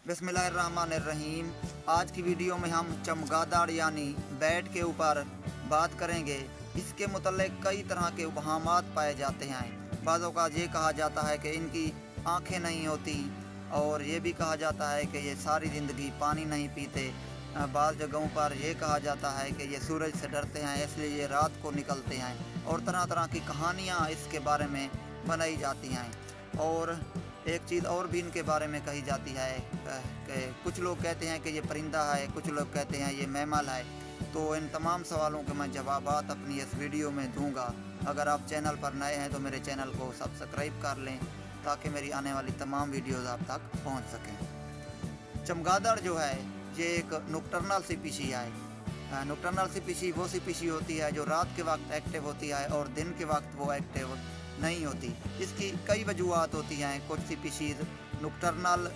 बिस्मिल्लाहिर्रहमानिर्रहीम। आज की वीडियो में हम चमगादड़ यानी बैट के ऊपर बात करेंगे। इसके मुतल्लिक़ कई तरह के उबहामात पाए जाते हैं। बाज़ों का ये कहा जाता है कि इनकी आँखें नहीं होती, और ये भी कहा जाता है कि ये सारी ज़िंदगी पानी नहीं पीते। बाज़ जगहों पर यह कहा जाता है कि ये सूरज से डरते हैं, इसलिए ये रात को निकलते हैं, और तरह तरह की कहानियाँ इसके बारे में बनाई जाती हैं। और एक चीज़ और भी इनके बारे में कही जाती है कि कुछ लोग कहते हैं कि ये परिंदा है, कुछ लोग कहते हैं ये मैमल है। तो इन तमाम सवालों के मैं जवाबात अपनी इस वीडियो में दूंगा। अगर आप चैनल पर नए हैं तो मेरे चैनल को सब्सक्राइब कर लें ताकि मेरी आने वाली तमाम वीडियोज़ आप तक पहुंच सकें। चमगादड़ जो है ये एक नुक्टर्नल स्पीशी है। नुक्टर्नल स्पीशी वो स्पीशी होती है जो रात के वक्त एक्टिव होती है और दिन के वक्त वो एक्टिव नहीं होती। इसकी कई वजूहात होती हैं। कुछ स्पीशीज़ नुक्टर्नल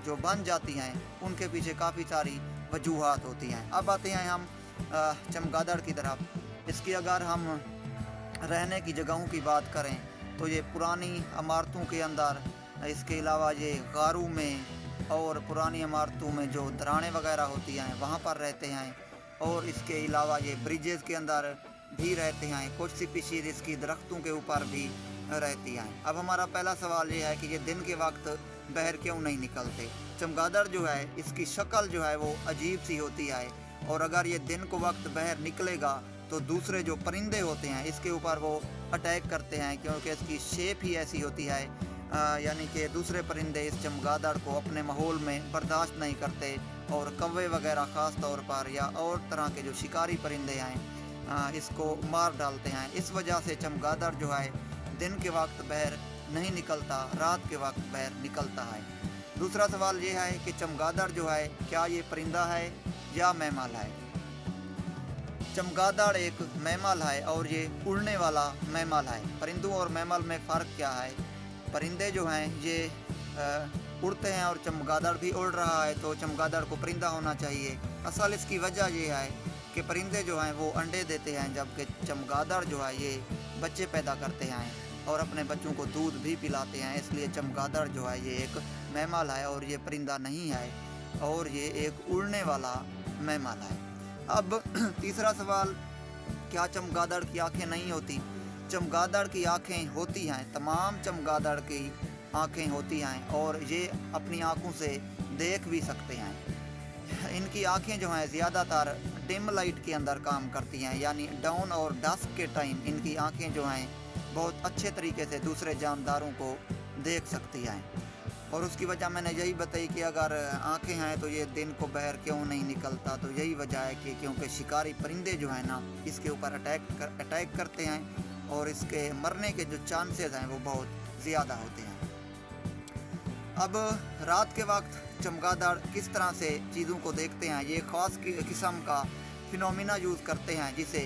जो बन जाती हैं उनके पीछे काफ़ी सारी वजूहात होती हैं। अब आते हैं हम चमगादड़ की तरफ। इसकी अगर हम रहने की जगहों की बात करें तो ये पुरानी इमारतों के अंदर, इसके अलावा ये गारों में और पुरानी इमारतों में जो दरारें वगैरह होती हैं वहाँ पर रहते हैं, और इसके अलावा ये ब्रिजेस के अंदर भी रहते हैं। कुछ स्पीशीज़ इसकी दरख्तों के ऊपर भी रहती हैं। अब हमारा पहला सवाल ये है कि ये दिन के वक्त बाहर क्यों नहीं निकलते। चमगादड़ जो है इसकी शक्ल जो है वो अजीब सी होती है, और अगर ये दिन को वक्त बाहर निकलेगा तो दूसरे जो परिंदे होते हैं इसके ऊपर वो अटैक करते हैं, क्योंकि इसकी शेप ही ऐसी होती है। यानी कि दूसरे परिंदे इस चमगादड़ को अपने माहौल में बर्दाश्त नहीं करते, और कौवे वगैरह ख़ास तौर पर या और तरह के जो शिकारी परिंदे हैं इसको मार डालते हैं। इस वजह से चमगादड़ जो है दिन के वक्त बाहर नहीं निकलता, रात के वक्त बाहर निकलता है। दूसरा सवाल ये है कि चमगादड़ जो है क्या ये परिंदा है या मैमल है। चमगादड़ एक मैमल है और ये उड़ने वाला मैमल है। परिंदों और मैमल में फ़र्क क्या है। परिंदे जो हैं ये उड़ते हैं और चमगादड़ भी उड़ रहा है, तो चमगादड़ को परिंदा होना चाहिए। असल इसकी वजह ये है कि परिंदे जो हैं वो अंडे देते हैं, जबकि चमगादड़ जो है ये बच्चे पैदा करते हैं और अपने बच्चों को दूध भी पिलाते हैं। इसलिए चमगादड़ जो है ये एक मैमल है और ये परिंदा नहीं है, और ये एक उड़ने वाला मैमल है। अब तीसरा सवाल, क्या चमगादड़ की आंखें नहीं होती। चमगादड़ की आंखें होती हैं, तमाम चमगादड़ की आंखें होती हैं, और ये अपनी आंखों से देख भी सकते हैं। इनकी आंखें जो हैं ज़्यादातर डिम लाइट के अंदर काम करती हैं, यानी डाउन और डस्क के टाइम इनकी आंखें जो हैं बहुत अच्छे तरीके से दूसरे जानदारों को देख सकती हैं। और उसकी वजह मैंने यही बताई कि अगर आंखें हैं तो ये दिन को बाहर क्यों नहीं निकलता। तो यही वजह है कि क्योंकि शिकारी परिंदे जो हैं ना इसके ऊपर अटैक करते हैं, और इसके मरने के जो चांसेस हैं वो बहुत ज़्यादा होते हैं। अब रात के वक्त चमगादड़ किस तरह से चीज़ों को देखते हैं, ये ख़ास किस्म का फिनोमिना यूज़ करते हैं जिसे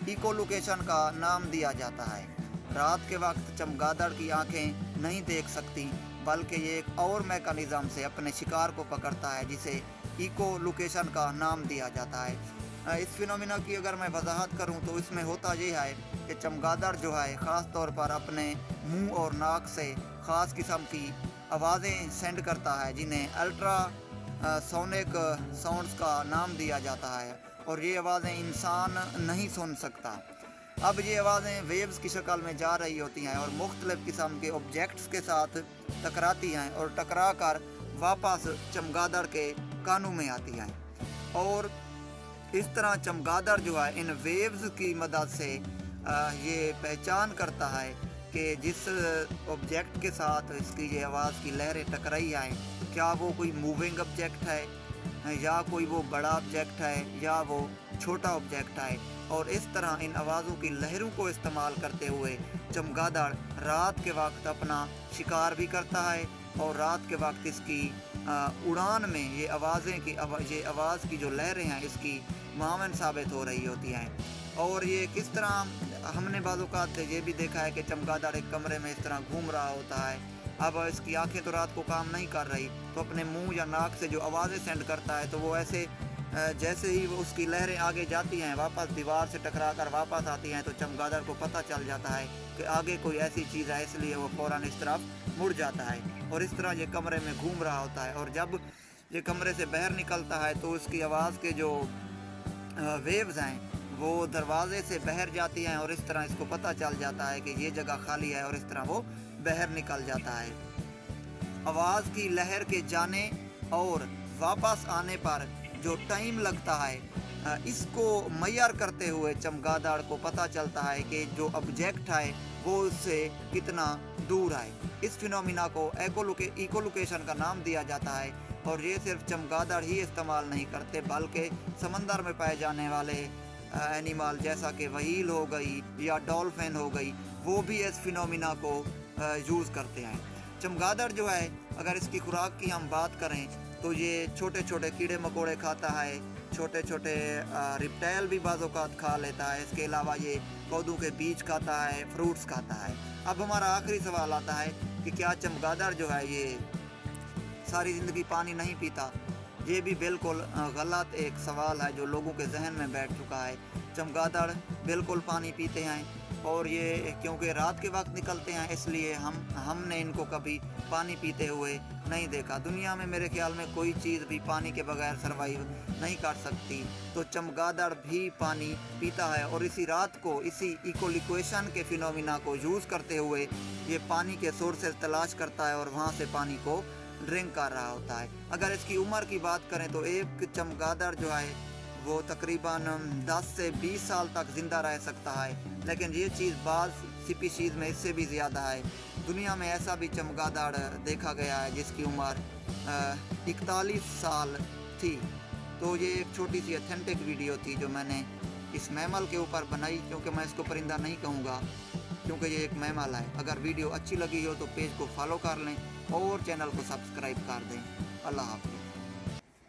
इकोलोकेशन का नाम दिया जाता है। रात के वक्त चमगादड़ की आंखें नहीं देख सकती, बल्कि ये एक और मैकेनिज़्म से अपने शिकार को पकड़ता है जिसे इकोलोकेशन का नाम दिया जाता है। इस फिनोमिना की अगर मैं वजाहत करूं तो इसमें होता ये है कि चमगादड़ जो है ख़ास तौर पर अपने मुंह और नाक से ख़ास किस्म की आवाज़ें सेंड करता है, जिन्हें अल्ट्रा सोनिक साउंड्स का नाम दिया जाता है, और ये आवाज़ें इंसान नहीं सुन सकता। अब ये आवाज़ें वेव्स की शक्ल में जा रही होती हैं और मुख्तलिफ़ किस्म के ऑब्जेक्ट्स के साथ टकराती हैं, और टकरा कर वापस चमगादड़ के कानों में आती हैं। और इस तरह चमगादड़ जो है इन वेव्स की मदद से ये पहचान करता है कि जिस ऑब्जेक्ट के साथ इसकी ये आवाज़ की लहरें टकराई आएँ, क्या वो कोई मूविंग ऑब्जेक्ट है या कोई वो बड़ा ऑब्जेक्ट है या वो छोटा ऑब्जेक्ट है। और इस तरह इन आवाज़ों की लहरों को इस्तेमाल करते हुए चमगादड़ रात के वक्त अपना शिकार भी करता है, और रात के वक्त इसकी उड़ान में ये आवाज़ की जो लहरें हैं इसकी मावन साबित हो रही होती हैं। और ये किस तरह हमने बाज़ ये भी देखा है कि चमगादड़ एक कमरे में इस तरह घूम रहा होता है। अब इसकी आंखें तो रात को काम नहीं कर रही, तो अपने मुंह या नाक से जो आवाज़ें सेंड करता है तो वो ऐसे जैसे ही वो उसकी लहरें आगे जाती हैं, वापस दीवार से टकरा कर वापस आती हैं, तो चमगादड़ को पता चल जाता है कि आगे कोई ऐसी चीज़ है, इसलिए वो फ़ौरन इस तरफ मुड़ जाता है और इस तरह ये कमरे में घूम रहा होता है। और जब ये कमरे से बाहर निकलता है तो उसकी आवाज़ के जो वेव्स हैं वो दरवाजे से बाहर जाती हैं और इस तरह इसको पता चल जाता है कि ये जगह खाली है और इस तरह वो बाहर निकल जाता है। आवाज़ की लहर के जाने और वापस आने पर जो टाइम लगता है, इसको मैयर करते हुए चमगादड़ को पता चलता है कि जो ऑब्जेक्ट है वो उससे कितना दूर है। इस फिनोमिना को इकोलोकेशन का नाम दिया जाता है और ये सिर्फ चमगादड़ ही इस्तेमाल नहीं करते, बल्कि समंदर में पाए जाने वाले एनिमल जैसा कि व्हेल हो गई या डॉल्फिन हो गई, वो भी इस फिनोमिना को यूज़ करते हैं। चमगादड़ जो है, अगर इसकी खुराक की हम बात करें तो ये छोटे छोटे कीड़े मकोड़े खाता है, छोटे छोटे रिप्टाइल भी बाज़-औक़ात खा लेता है। इसके अलावा ये पौधों के बीज खाता है, फ्रूट्स खाता है। अब हमारा आखिरी सवाल आता है कि क्या चमगादड़ जो है ये सारी ज़िंदगी पानी नहीं पीता? ये भी बिल्कुल गलत एक सवाल है जो लोगों के जहन में बैठ चुका है। चमगादड़ बिल्कुल पानी पीते हैं और ये क्योंकि रात के वक्त निकलते हैं इसलिए हमने इनको कभी पानी पीते हुए नहीं देखा। दुनिया में मेरे ख्याल में कोई चीज़ भी पानी के बगैर सरवाइव नहीं कर सकती, तो चमगादड़ भी पानी पीता है और इसी रात को इसी इकोलिक्वेशन के फिनोमिना को यूज़ करते हुए ये पानी के सोर्सेज तलाश करता है और वहाँ से पानी को ड्रिंक कर रहा होता है। अगर इसकी उम्र की बात करें तो एक चमगादड़ जो है वो तकरीबन 10 से 20 साल तक ज़िंदा रह सकता है, लेकिन ये चीज़ बाज़ स्पीशीज़ में इससे भी ज़्यादा है। दुनिया में ऐसा भी चमगादड़ देखा गया है जिसकी उम्र 41 साल थी। तो ये एक छोटी सी ऑथेंटिक वीडियो थी जो मैंने इस मैमल के ऊपर बनाई, क्योंकि मैं इसको परिंदा नहीं कहूँगा क्योंकि ये एक मैमल है। अगर वीडियो अच्छी लगी हो तो पेज को फॉलो कर लें और चैनल को सब्सक्राइब कर दें। अल्लाह हाफ़िज़।